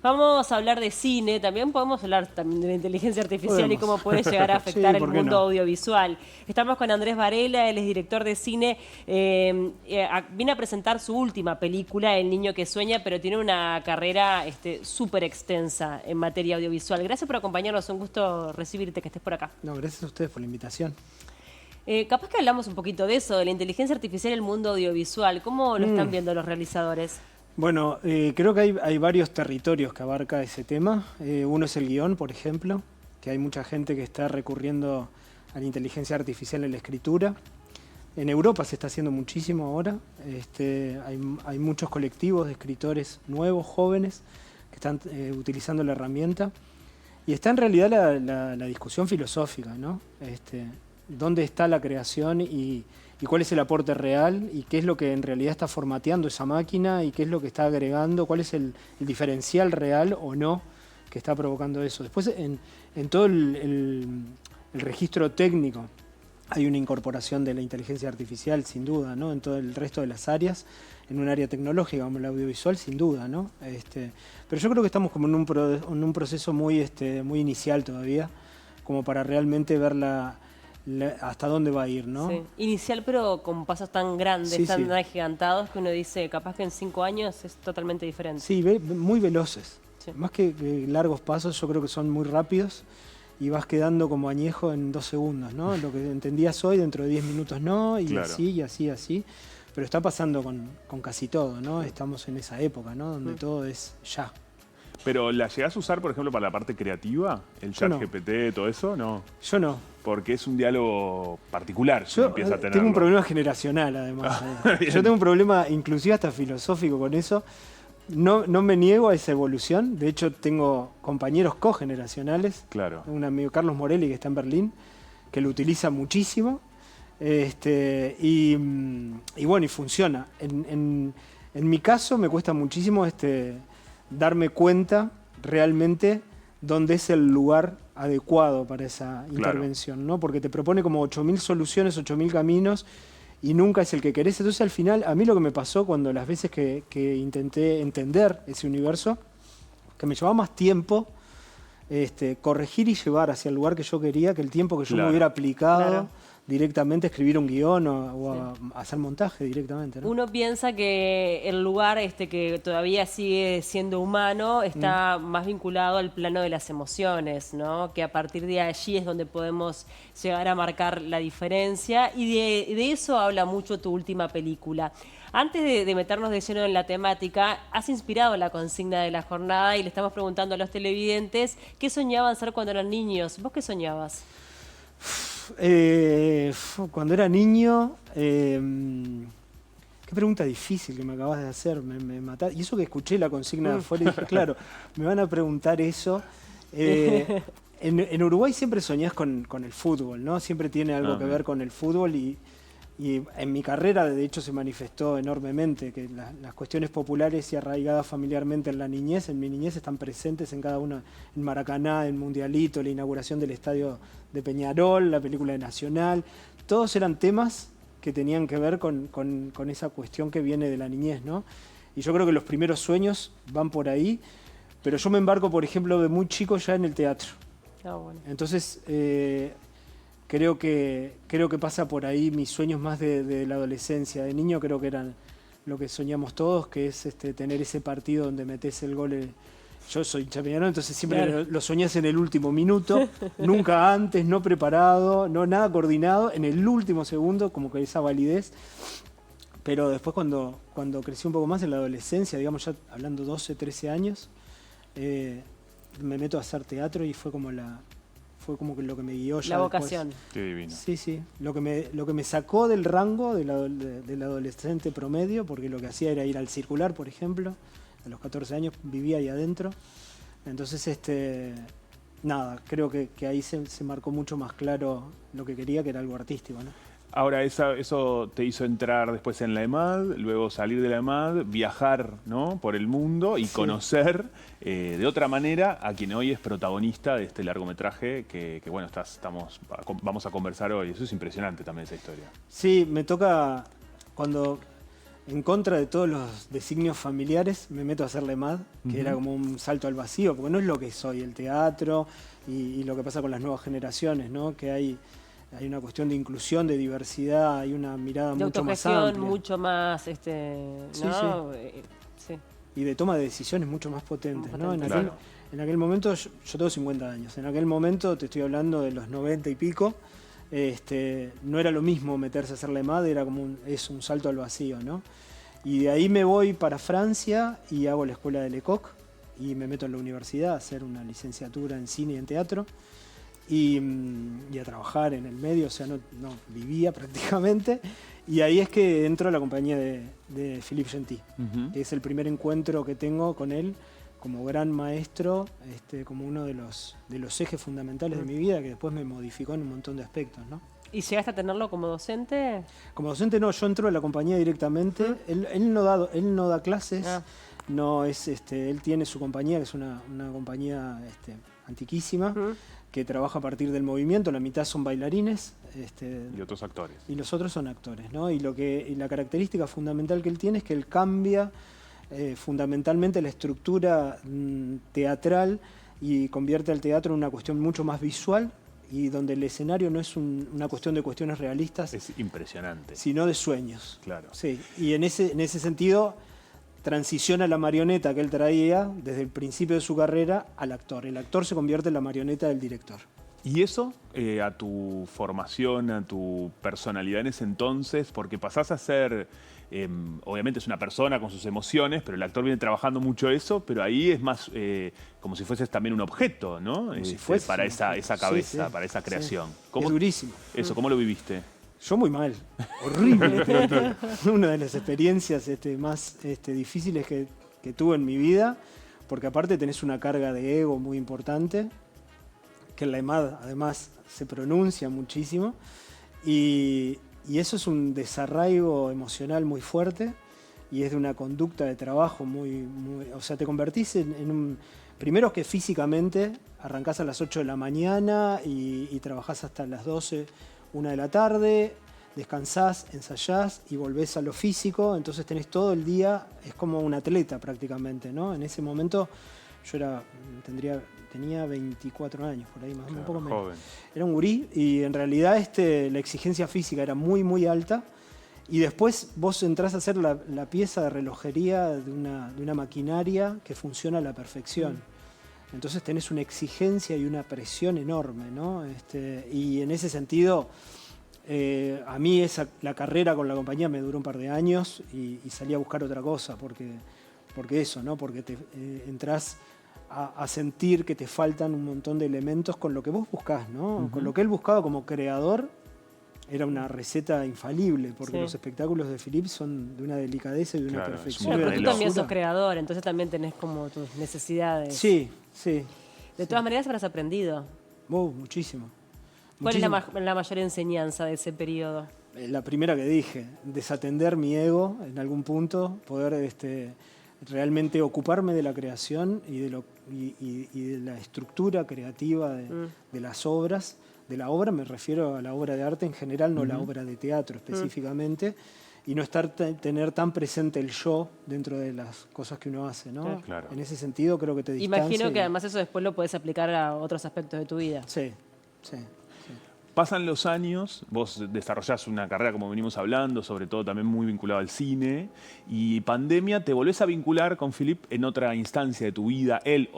Vamos a hablar de cine, también podemos hablar también de la inteligencia artificial y cómo puede llegar a afectar Sí, el ¿por qué mundo no? audiovisual. Estamos con Andrés Varela, él es director de cine. Viene a presentar su última película, El niño que sueña, pero tiene una carrera súper extensa en materia audiovisual. Gracias por acompañarnos, un gusto recibirte, que estés por acá. No, gracias a ustedes por la invitación. Capaz que hablamos un poquito de eso, de la inteligencia artificial en el mundo audiovisual. ¿Cómo lo están viendo los realizadores? Bueno, creo que hay varios territorios que abarca ese tema. Uno es el guión, por ejemplo, que hay mucha gente que está recurriendo a la inteligencia artificial en la escritura. En Europa se está haciendo muchísimo ahora. Hay muchos colectivos de escritores nuevos, jóvenes, que están utilizando la herramienta. Y está en realidad la discusión filosófica, ¿no? ¿Dónde está la creación y cuál es el aporte real y qué es lo que en realidad está formateando esa máquina y qué es lo que está agregando, cuál es el diferencial real o no que está provocando eso? Después, en todo el registro técnico hay una incorporación de la inteligencia artificial, sin duda, ¿no? En todo el resto de las áreas, en un área tecnológica como el audiovisual, sin duda, ¿no? Pero yo creo que estamos como en un proceso muy inicial todavía, como para realmente ver hasta dónde va a ir, ¿no? Sí. Inicial, pero con pasos tan grandes, Sí, tan sí. agigantados, que uno dice, capaz que en 5 años es totalmente diferente. Sí, muy veloces. Sí. Más que largos pasos, yo creo que son muy rápidos y vas quedando como añejo en 2 segundos, ¿no? Lo que entendías hoy, dentro de 10 minutos no, y Claro. así, y así, y así. Pero está pasando con casi todo, ¿no? Estamos en esa época, ¿no? Donde todo es ya. Pero ¿la llegás a usar, por ejemplo, para la parte creativa? ¿El Yo chat no. GPT, todo eso? No. Yo no. Porque es un diálogo particular si Yo uno empieza a tenerlo. tengo un problema generacional, además. Bien. Yo tengo un problema, inclusive hasta filosófico con eso. No me niego a esa evolución. De hecho, tengo compañeros cogeneracionales. Claro. Un amigo, Carlos Morelli, que está en Berlín, que lo utiliza muchísimo. Y bueno, y funciona. En mi caso me cuesta muchísimo darme cuenta realmente dónde es el lugar adecuado para esa intervención, ¿no? Porque te propone como 8.000 soluciones, 8.000 caminos y nunca es el que querés. Entonces al final, a mí lo que me pasó cuando las veces que intenté entender ese universo, que me llevaba más tiempo corregir y llevar hacia el lugar que yo quería, que el tiempo que yo me hubiera aplicado directamente a escribir un guión o a hacer montaje directamente, ¿no? Uno piensa que el lugar que todavía sigue siendo humano está más vinculado al plano de las emociones, ¿no? Que a partir de allí es donde podemos llegar a marcar la diferencia, y de eso habla mucho tu última película. Antes de meternos de lleno en la temática, has inspirado la consigna de la jornada y le estamos preguntando a los televidentes qué soñaban ser cuando eran niños. ¿Vos qué soñabas? Cuando era niño, qué pregunta difícil que me acabas de hacer, me mataste. Y eso que escuché la consigna de afuera y dije, claro, me van a preguntar eso. En Uruguay siempre soñás con el fútbol, ¿no? Siempre tiene algo que ver con el fútbol y en mi carrera de hecho se manifestó enormemente que las cuestiones populares y arraigadas familiarmente en la niñez, en mi niñez, están presentes en cada uno, en Maracaná, en Mundialito, la inauguración del estadio de Peñarol, la película de Nacional. Todos eran temas que tenían que ver con esa cuestión que viene de la niñez, ¿no? Y yo creo que los primeros sueños van por ahí, pero yo me embarco, por ejemplo, de muy chico ya en el teatro. Ah, bueno. Entonces, creo que pasa por ahí mis sueños más de la adolescencia. De niño creo que eran lo que soñamos todos, que es tener ese partido donde metes el gol. Yo soy hincha de Peñarol, entonces siempre lo soñás en el último minuto, nunca antes, no preparado, no nada coordinado, en el último segundo, como que esa validez. Pero después cuando crecí un poco más en la adolescencia, digamos ya hablando 12, 13 años, me meto a hacer teatro y fue como que lo que me guió ya La después. vocación. Qué divino. Sí, sí. Lo que me sacó del rango del adolescente promedio, porque lo que hacía era ir al circular, por ejemplo. A los 14 años vivía ahí adentro. Entonces, nada, creo que ahí se marcó mucho más claro lo que quería, que era algo artístico, ¿no? Ahora, eso te hizo entrar después en la EMAD, luego salir de la EMAD, viajar, ¿no?, por el mundo y conocer de otra manera a quien hoy es protagonista de este largometraje que bueno, vamos a conversar hoy. Eso es impresionante también, esa historia. Sí, me toca cuando en contra de todos los designios familiares, me meto a hacer la EMAD, que era como un salto al vacío, porque no es lo que soy, el teatro y lo que pasa con las nuevas generaciones, ¿no? Que hay una cuestión de inclusión, de diversidad, hay una mirada De mucho más autogestión, amplia. mucho más, ¿no? Sí. Y de toma de decisiones mucho más potentes, ¿no? Claro. En aquel momento, yo tengo 50 años, en aquel momento te estoy hablando de los 90 y pico, no era lo mismo meterse a hacer la EMAD, era como un salto al vacío, ¿no? Y de ahí me voy para Francia y hago la escuela de Lecoq y me meto en la universidad a hacer una licenciatura en cine y en teatro y a trabajar en el medio, o sea, no vivía prácticamente. Y ahí es que entro a la compañía de Philippe Gentil, que es el primer encuentro que tengo con él como gran maestro, como uno de los ejes fundamentales de mi vida, que después me modificó en un montón de aspectos, ¿no? ¿Y llegaste a tenerlo como docente? Como docente no, yo entro a la compañía directamente. Él no da clases, no es, él tiene su compañía, que es una compañía antiquísima, que trabaja a partir del movimiento, la mitad son bailarines. Y otros actores. Y los otros son actores, ¿no? Y la característica fundamental que él tiene es que él cambia fundamentalmente la estructura teatral y convierte el teatro en una cuestión mucho más visual y donde el escenario no es una cuestión de cuestiones realistas, Es impresionante. sino de sueños. Claro. Sí, y en ese sentido transiciona la marioneta que él traía desde el principio de su carrera al actor. El actor se convierte en la marioneta del director. ¿Y eso a tu formación, a tu personalidad en ese entonces? Porque pasás a ser, obviamente es una persona con sus emociones, pero el actor viene trabajando mucho eso, pero ahí es más como si fueses también un objeto, ¿no? Si fuese para un esa objeto. cabeza, Sí, para esa creación. Sí. Es durísimo. Eso, ¿cómo lo viviste? Yo muy mal, horrible. Una de las experiencias más difíciles que tuve en mi vida, porque aparte tenés una carga de ego muy importante, que en la EMAD además se pronuncia muchísimo, y eso es un desarraigo emocional muy fuerte, y es de una conducta de trabajo muy o sea, te convertís en un... Primero que físicamente arrancás a las 8 de la mañana y trabajás hasta las 12, 1 de la tarde, descansás, ensayás y volvés a lo físico, entonces tenés todo el día, es como un atleta prácticamente, ¿no? En ese momento yo tenía 24 años, por ahí más, Claro, un poco menos. joven. Era un gurí y en realidad la exigencia física era muy, muy alta. Y después vos entrás a hacer la pieza de relojería de una maquinaria que funciona a la perfección. Entonces tenés una exigencia y una presión enorme, ¿no? Y en ese sentido, a mí la carrera con la compañía me duró un par de años y salí a buscar otra cosa, porque eso, ¿no? Porque entrás a sentir que te faltan un montón de elementos con lo que vos buscás, ¿no? Con lo que él buscaba como creador. Era una receta infalible, porque los espectáculos de Philippe son de una delicadeza y de una perfección. Bueno, pero tú también sos hermosura. creador, entonces también tenés como tus necesidades. Sí. De todas maneras habrás aprendido. Muchísimo. ¿Cuál es Muchísimo. la mayor enseñanza de ese periodo? La primera que dije, desatender mi ego en algún punto, poder realmente ocuparme de la creación y de la estructura creativa de las obras. De la obra me refiero a la obra de arte en general, no la obra de teatro específicamente, y no tener tan presente el yo dentro de las cosas que uno hace, ¿no? Claro. En ese sentido creo que te distancia. Imagino que además eso después lo podés aplicar a otros aspectos de tu vida. Sí. Pasan los años, vos desarrollás una carrera, como venimos hablando, sobre todo también muy vinculado al cine, y pandemia, te volvés a vincular con Philippe en otra instancia de tu vida, él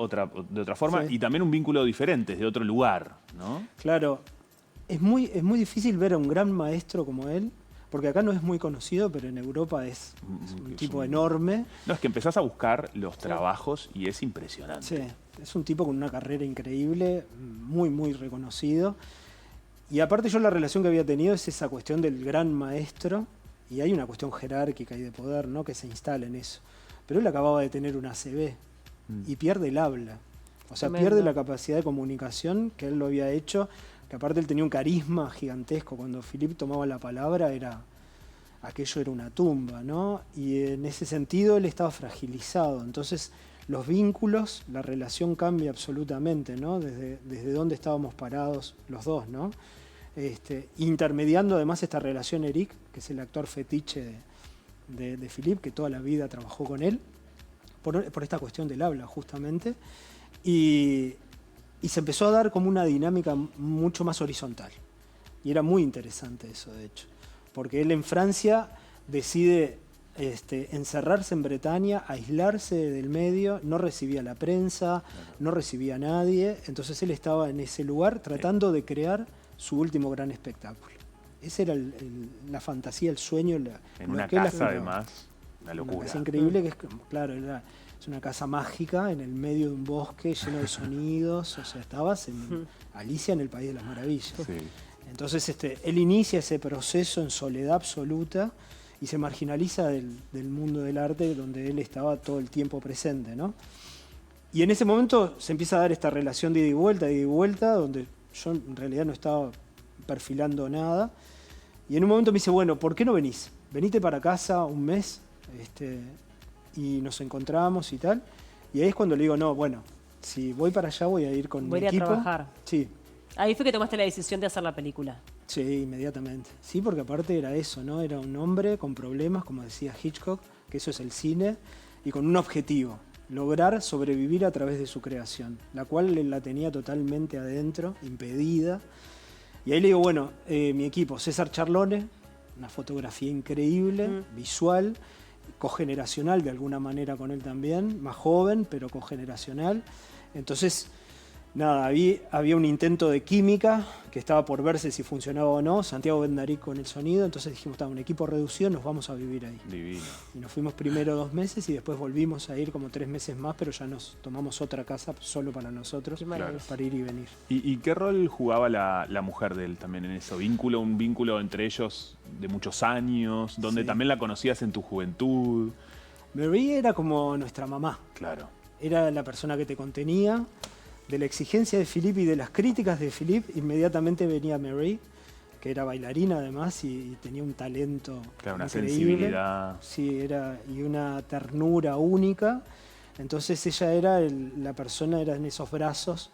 de otra forma, Sí. y también un vínculo diferente, de otro lugar, ¿no? Claro, es muy difícil ver a un gran maestro como él, porque acá no es muy conocido, pero en Europa es un tipo enorme. No, es que empezás a buscar los trabajos y es impresionante. Sí, es un tipo con una carrera increíble, muy, muy reconocido. Y aparte yo la relación que había tenido es esa cuestión del gran maestro, y hay una cuestión jerárquica y de poder, ¿no?, que se instala en eso. Pero él acababa de tener una ACV y pierde el habla. O sea, Tremendo. pierde la capacidad de comunicación que él lo había hecho, que aparte él tenía un carisma gigantesco. Cuando Philippe tomaba la palabra, aquello era una tumba, ¿no? Y en ese sentido él estaba fragilizado. Entonces los vínculos, la relación cambia absolutamente, ¿no? Desde dónde estábamos parados los dos, ¿no? Intermediando además esta relación Eric, que es el actor fetiche de Philippe, que toda la vida trabajó con él, por esta cuestión del habla, justamente. Y se empezó a dar como una dinámica mucho más horizontal. Y era muy interesante eso, de hecho. Porque él en Francia decide encerrarse en Bretaña, aislarse del medio, no recibía la prensa, no recibía a nadie. Entonces él estaba en ese lugar tratando de crear su último gran espectáculo. Esa era la fantasía, el sueño. En una casa, además, una locura. Es increíble que claro, es una casa mágica en el medio de un bosque lleno de sonidos. O sea, estabas en Alicia en el País de las Maravillas. Sí. Entonces él inicia ese proceso en soledad absoluta y se marginaliza del mundo del arte donde él estaba todo el tiempo presente, ¿no? Y en ese momento se empieza a dar esta relación de ida y vuelta, donde yo en realidad no estaba perfilando nada. Y en un momento me dice, bueno, ¿por qué no venís? Venite para casa un mes y nos encontramos y tal. Y ahí es cuando le digo, no, bueno, si voy para allá voy a ir con mi equipo. Voy a trabajar. Sí. Ahí fue que tomaste la decisión de hacer la película. Sí, inmediatamente. Sí, porque aparte era eso, ¿no? Era un hombre con problemas, como decía Hitchcock, que eso es el cine, y con un objetivo, lograr sobrevivir a través de su creación, la cual él la tenía totalmente adentro, impedida. Y ahí le digo, bueno, mi equipo, César Charlone, una fotografía increíble, visual, cogeneracional de alguna manera con él también, más joven, pero cogeneracional. Entonces, nada, había un intento de química que estaba por verse si funcionaba o no. Santiago Bendaric con el sonido. Entonces dijimos, está, un equipo reducido, nos vamos a vivir ahí. Divino. Y nos fuimos primero 2 meses y después volvimos a ir como 3 meses más, pero ya nos tomamos otra casa solo para nosotros, Claro. para ir y venir. ¿Y qué rol jugaba la mujer de él también en eso? Un vínculo entre ellos de muchos años, donde Sí. también la conocías en tu juventud. Marie era como nuestra mamá. Claro. Era la persona que te contenía. De la exigencia de Philippe y de las críticas de Philippe, inmediatamente venía Marie, que era bailarina además y tenía un talento Claro, una increíble. sensibilidad. Sí, y una ternura única. Entonces ella era la persona, era en esos brazos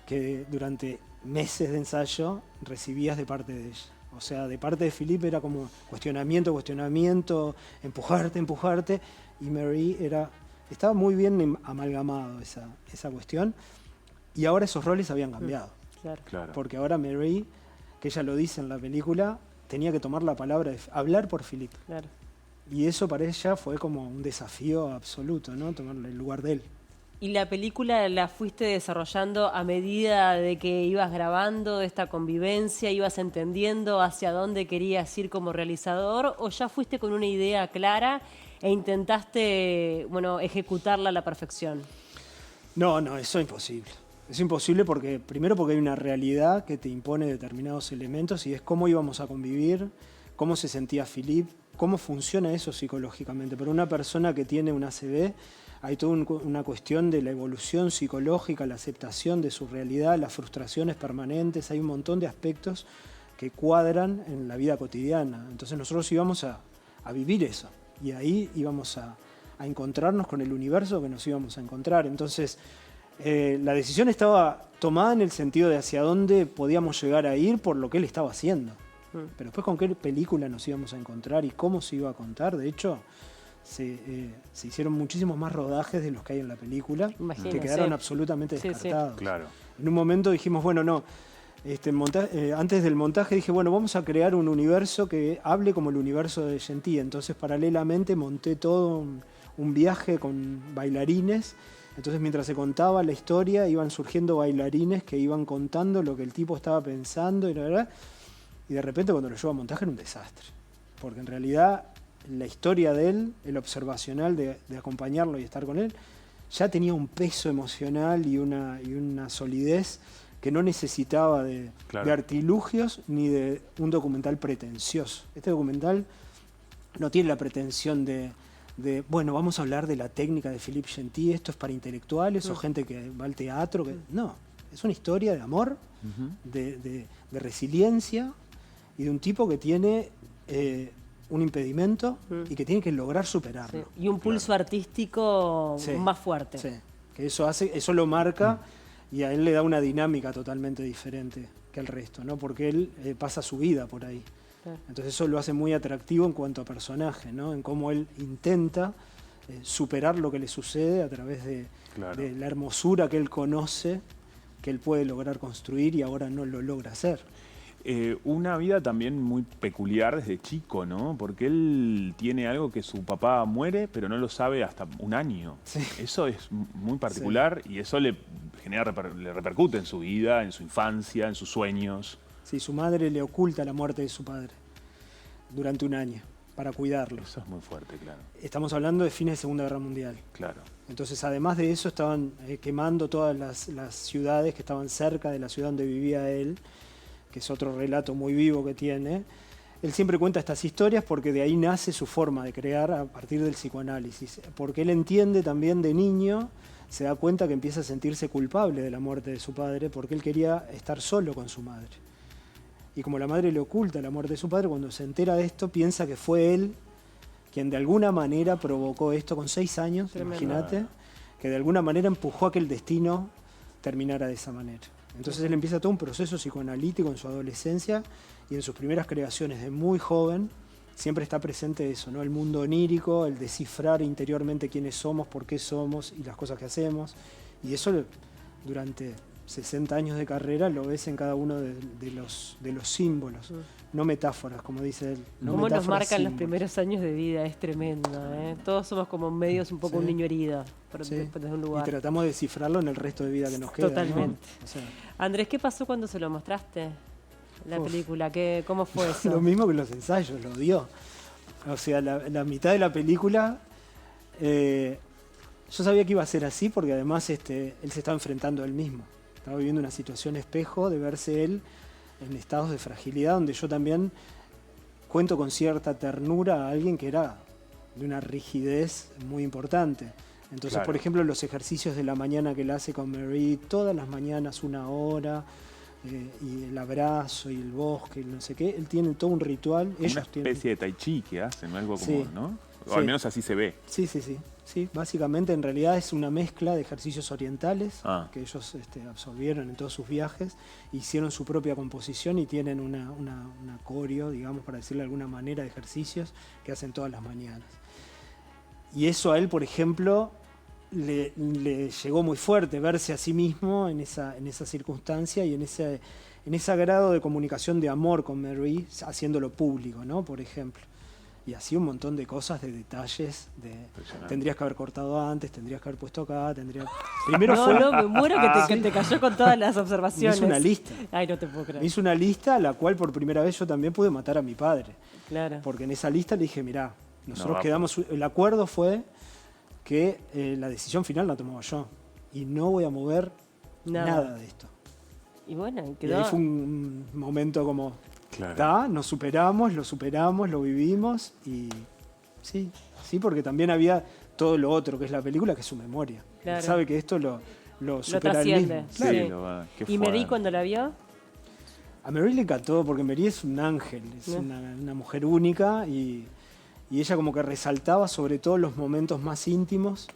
que durante meses de ensayo recibías de parte de ella. O sea, de parte de Philippe era como cuestionamiento, empujarte. Y Marie estaba muy bien amalgamado esa cuestión. Y ahora esos roles habían cambiado. Claro. Claro. Porque ahora Marie, que ella lo dice en la película, tenía que tomar la palabra, hablar por Philippe. Claro. Y eso para ella fue como un desafío absoluto, ¿no? Tomar el lugar de él. ¿Y la película la fuiste desarrollando a medida de que ibas grabando esta convivencia, ibas entendiendo hacia dónde querías ir como realizador, o ya fuiste con una idea clara e intentaste, ejecutarla a la perfección? No, eso es imposible. Es imposible primero porque hay una realidad que te impone determinados elementos y es cómo íbamos a convivir, cómo se sentía Philippe, cómo funciona eso psicológicamente. Pero una persona que tiene un ACV, hay toda una cuestión de la evolución psicológica, la aceptación de su realidad, las frustraciones permanentes, hay un montón de aspectos que cuadran en la vida cotidiana. Entonces nosotros íbamos a vivir eso y ahí íbamos a encontrarnos con el universo que nos íbamos a encontrar. Entonces la decisión estaba tomada en el sentido de hacia dónde podíamos llegar a ir por lo que él estaba haciendo. Pero después con qué película nos íbamos a encontrar y cómo se iba a contar. De hecho, se hicieron muchísimos más rodajes de los que hay en la película, Imagino, que quedaron sí. absolutamente Sí, sí. descartados. Claro. En un momento dijimos, bueno, no, antes del montaje dije, bueno, vamos a crear un universo que hable como el universo de Gentil. Entonces, paralelamente monté todo un viaje con bailarines. Entonces, mientras se contaba la historia, iban surgiendo bailarines que iban contando lo que el tipo estaba pensando y la verdad. Y de repente, cuando lo llevo a montaje, era un desastre. Porque en realidad, la historia de él, el observacional de acompañarlo y estar con él, ya tenía un peso emocional y una solidez que no necesitaba de artilugios ni de un documental pretencioso. Este documental no tiene la pretensión de bueno, vamos a hablar de la técnica de Philippe Gentil, esto es para intelectuales o gente que va al teatro. No, es una historia de amor, de resiliencia y de un tipo que tiene un impedimento y que tiene que lograr superarlo. Sí. Y un pulso artístico más fuerte. Sí, que eso lo marca y a él le da una dinámica totalmente diferente que al resto, ¿no? Porque él pasa su vida por ahí. Claro. Entonces eso lo hace muy atractivo en cuanto a personaje, ¿no? En cómo él intenta superar lo que le sucede a través de la hermosura que él conoce, que él puede lograr construir y ahora no lo logra hacer. Una vida también muy peculiar desde chico, ¿no? Porque él tiene algo que su papá muere, pero no lo sabe hasta un año. Sí. Eso es muy particular y eso le repercute en su vida, en su infancia, en sus sueños. Sí, su madre le oculta la muerte de su padre durante un año para cuidarlo. Eso es muy fuerte, claro. Estamos hablando de fines de Segunda Guerra Mundial. Claro. Entonces, además de eso, estaban quemando todas las ciudades que estaban cerca de la ciudad donde vivía él, que es otro relato muy vivo que tiene. Él siempre cuenta estas historias porque de ahí nace su forma de crear a partir del psicoanálisis. Porque él entiende también de niño, se da cuenta que empieza a sentirse culpable de la muerte de su padre porque él quería estar solo con su madre. Y como la madre le oculta la muerte de su padre, cuando se entera de esto, piensa que fue él quien de alguna manera provocó esto con 6 años, imagínate, que de alguna manera empujó a que el destino terminara de esa manera. Entonces él empieza todo un proceso psicoanalítico en su adolescencia y en sus primeras creaciones de muy joven siempre está presente eso, ¿no? El mundo onírico, el descifrar interiormente quiénes somos, por qué somos y las cosas que hacemos. Y eso durante 60 años de carrera lo ves en cada uno de los símbolos, no metáforas, como dice él. No Cómo nos marcan símbolos. los primeros años de vida, es tremendo, ¿eh? Todos somos como medios un poco un niño herido, pero desde un lugar. Y tratamos de descifrarlo en el resto de vida que nos queda. Totalmente. ¿No? O sea, Andrés, ¿qué pasó cuando se lo mostraste? La película, ¿cómo fue eso? Lo mismo que los ensayos, lo odió. O sea, la mitad de la película, yo sabía que iba a ser así porque además él se estaba enfrentando a él mismo. Estaba viviendo una situación espejo de verse él en estados de fragilidad, donde yo también cuento con cierta ternura a alguien que era de una rigidez muy importante. Entonces, claro, por ejemplo, los ejercicios de la mañana que él hace con Mary, todas las mañanas 1 hora, y el abrazo y el bosque, y no sé qué, él tiene todo un ritual. Como una especie de tai chi que hacen, algo como, Sí, ¿no? O sí. al menos así se ve. Sí, básicamente en realidad es una mezcla de ejercicios orientales que ellos absorbieron en todos sus viajes, hicieron su propia composición y tienen una coreo, digamos, para decirle de alguna manera, de ejercicios que hacen todas las mañanas. Y eso a él, por ejemplo, le llegó muy fuerte, verse a sí mismo en esa circunstancia y en ese grado de comunicación de amor con Mary, haciéndolo público, ¿no? Por ejemplo. Y así un montón de cosas, de detalles, tendrías que haber cortado antes, tendrías que haber puesto acá, Primero me muero que te cayó con todas las observaciones. Me hizo una lista. Ay, no te puedo creer. Me hizo una lista a la cual por primera vez yo también pude matar a mi padre. Claro. Porque en esa lista le dije, mirá, nosotros quedamos, el acuerdo fue que la decisión final la tomaba yo. Y no voy a mover nada de esto. Y bueno, Y quedó... ahí fue un momento como... Claro. Nos superamos, lo vivimos y sí, porque también había todo lo otro que es la película, que es su memoria. Claro. Él sabe que esto lo supera él trasciende. mismo. Sí, Claro. qué ¿Y Mary fuerte. cuando la vio? A Mary le encantó porque Mary es un ángel, es una mujer única y ella como que resaltaba sobre todo los momentos más íntimos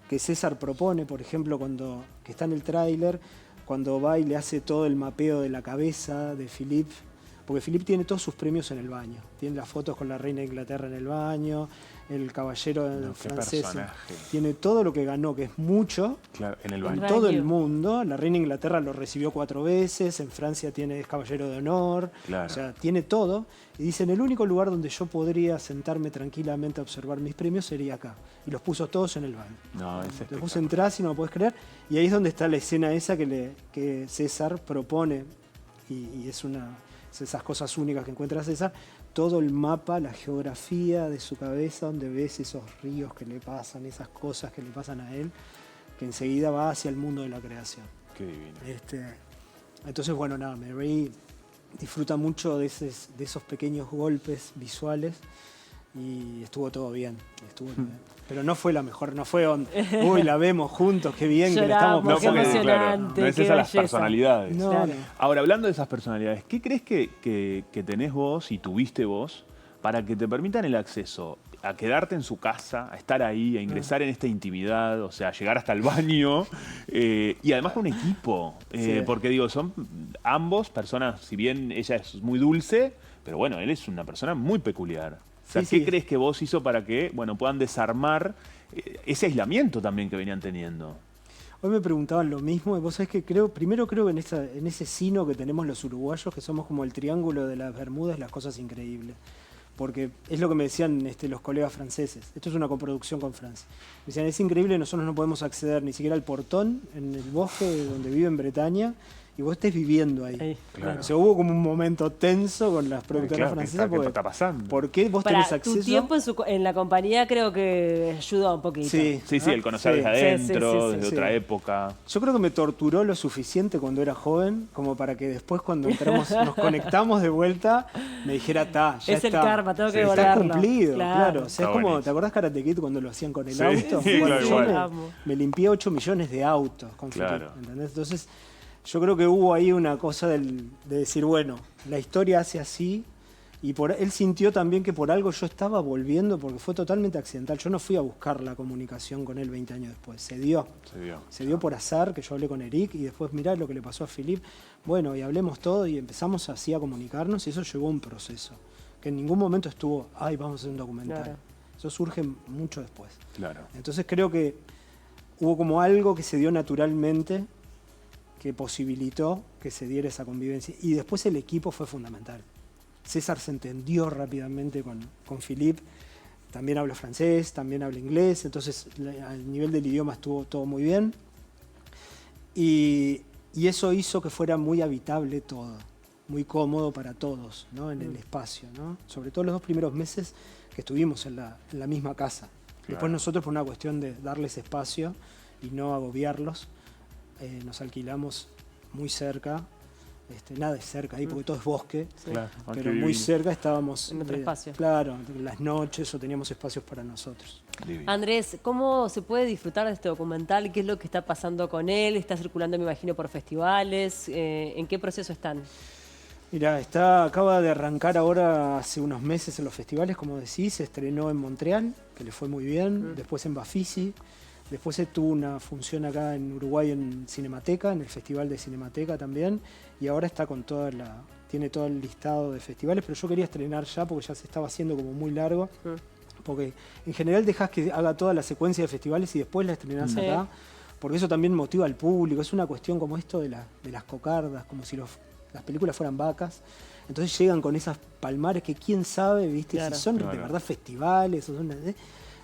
que César propone, por ejemplo, que está en el tráiler, cuando va y le hace todo el mapeo de la cabeza de Philippe. Porque Philippe tiene todos sus premios en el baño. Tiene las fotos con la reina de Inglaterra en el baño, el caballero francés. Tiene todo lo que ganó, que es mucho, claro, en el baño. en todo el mundo. La reina de Inglaterra lo recibió 4 veces, en Francia es caballero de honor. Claro. O sea, tiene todo. Y dice, en el único lugar donde yo podría sentarme tranquilamente a observar mis premios sería acá. Y los puso todos en el baño. No, es Después vos entrás y no lo podés creer. Y ahí es donde está la escena esa que César propone. Y es esas cosas únicas que encuentra César, todo el mapa, la geografía de su cabeza, donde ves esos ríos que le pasan, esas cosas que le pasan a él, que enseguida va hacia el mundo de la creación. Qué divino. Entonces, bueno, nada, Mary disfruta mucho de esos pequeños golpes visuales y estuvo todo bien. Pero no fue la mejor, no fue uy, la vemos juntos, qué bien, que le estamos Lloramos, qué porque, emocionante, no es qué esa las belleza. personalidades. No, Claro. no. Ahora, hablando de esas personalidades, ¿qué crees que tenés vos y tuviste vos para que te permitan el acceso a quedarte en su casa, a estar ahí, a ingresar en esta intimidad, o sea, a llegar hasta el baño, y además con un equipo, porque digo, son ambos personas, si bien ella es muy dulce, pero bueno, él es una persona muy peculiar. O sea, ¿qué crees que vos hizo para que, bueno, puedan desarmar ese aislamiento también que venían teniendo? Hoy me preguntaban lo mismo, y vos sabés que primero creo que en ese sino que tenemos los uruguayos, que somos como el triángulo de las Bermudas, las cosas increíbles. Porque es lo que me decían los colegas franceses. Esto es una coproducción con Francia. Me decían, es increíble, nosotros no podemos acceder ni siquiera al portón en el bosque donde vive en Bretaña, y vos estés viviendo ahí. Claro. O sea, hubo como un momento tenso con las productoras francesas. ¿Qué está pasando? ¿Por qué vos tenés acceso? Tu tiempo en la compañía creo que ayuda un poquito. Sí, Sí, el conocer desde adentro, desde otra sí. época. Yo creo que me torturó lo suficiente cuando era joven, como para que después cuando nos conectamos de vuelta, me dijera, ya Es está. el karma, tengo que Está volverlo. cumplido, claro. O sea, Está es como, buenísimo. ¿te acordás Karate Kid cuando lo hacían con el Sí, auto? sí, Bueno, claro, yo igual. me limpié 8 millones de autos con Claro. Philippe, ¿entendés? Entonces, yo creo que hubo ahí una cosa de decir, bueno, la historia hace así, y él sintió también que por algo yo estaba volviendo, porque fue totalmente accidental. Yo no fui a buscar la comunicación con él 20 años después, se dio. Se dio por azar, que yo hablé con Eric, y después mirá lo que le pasó a Philippe. Bueno, y hablemos todo, y empezamos así a comunicarnos, y eso llevó a un proceso, que en ningún momento estuvo, ay, vamos a hacer un documental. Claro. Eso surge mucho después. Claro. Entonces creo que hubo como algo que se dio naturalmente, que posibilitó que se diera esa convivencia. Y después el equipo fue fundamental. César se entendió rápidamente con Philippe, también habla francés, también habla inglés, entonces al nivel del idioma estuvo todo muy bien. Y eso hizo que fuera muy habitable todo, muy cómodo para todos, ¿no? En el espacio, ¿no? Sobre todo los 2 primeros meses que estuvimos en la misma casa. Después nosotros, por una cuestión de darles espacio y no agobiarlos, nos alquilamos muy cerca, nada es cerca ahí porque todo es bosque, Claro. pero muy cerca estábamos en otro espacio. Claro, en las noches o teníamos espacios para nosotros. Divino. Andrés, ¿cómo se puede disfrutar de este documental? ¿Qué es lo que está pasando con él? ¿Está circulando, me imagino, por festivales? ¿En qué proceso están? Mira, acaba de arrancar ahora hace unos meses en los festivales, como decís, se estrenó en Montreal, que le fue muy bien, después en Bafisi, después tuvo una función acá en Uruguay en Cinemateca, en el Festival de Cinemateca también, y ahora está con tiene todo el listado de festivales, pero yo quería estrenar ya porque ya se estaba haciendo como muy largo, porque en general dejás que haga toda la secuencia de festivales y después la estrenás acá, porque eso también motiva al público, es una cuestión como esto de las cocardas, como si las películas fueran vacas. Entonces llegan con esas palmares que quién sabe, ¿viste? Claro. Si son de verdad festivales o son...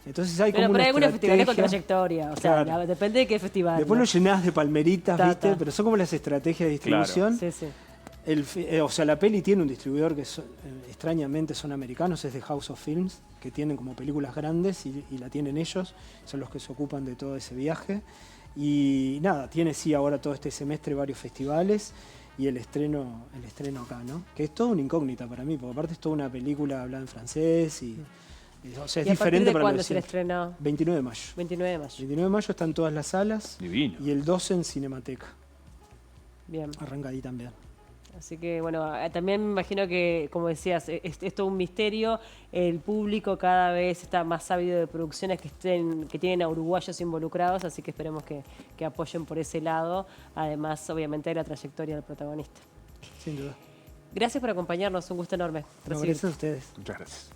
Entonces hay Pero como por una ahí algunos festivales con estrategia. trayectoria, o sea, Claro. depende de qué festival. Después ¿no? lo llenás de palmeritas, Ta, ¿viste? ta. Pero son como las estrategias de distribución. Sí, sí. O sea, la peli tiene un distribuidor que extrañamente son americanos, es de House of Films, que tienen como películas grandes y la tienen ellos, son los que se ocupan de todo ese viaje. Y nada, tiene sí ahora todo este semestre varios festivales y el estreno acá, ¿no? Que es toda una incógnita para mí, porque aparte es toda una película hablada en francés y o sea, es ¿Y a partir diferente de para cuándo los se le estrenó? 29 de mayo. 29 de mayo. 29 de mayo están todas las salas Divino. y el 12 en Cinemateca. Bien. Arranca ahí también. Así que, bueno, también me imagino que, como decías, es todo un misterio. El público cada vez está más sabido de producciones que tienen a uruguayos involucrados, así que esperemos que apoyen por ese lado, además, obviamente, de la trayectoria del protagonista. Sin duda. Gracias por acompañarnos, un gusto enorme. No, gracias a ustedes. Muchas gracias.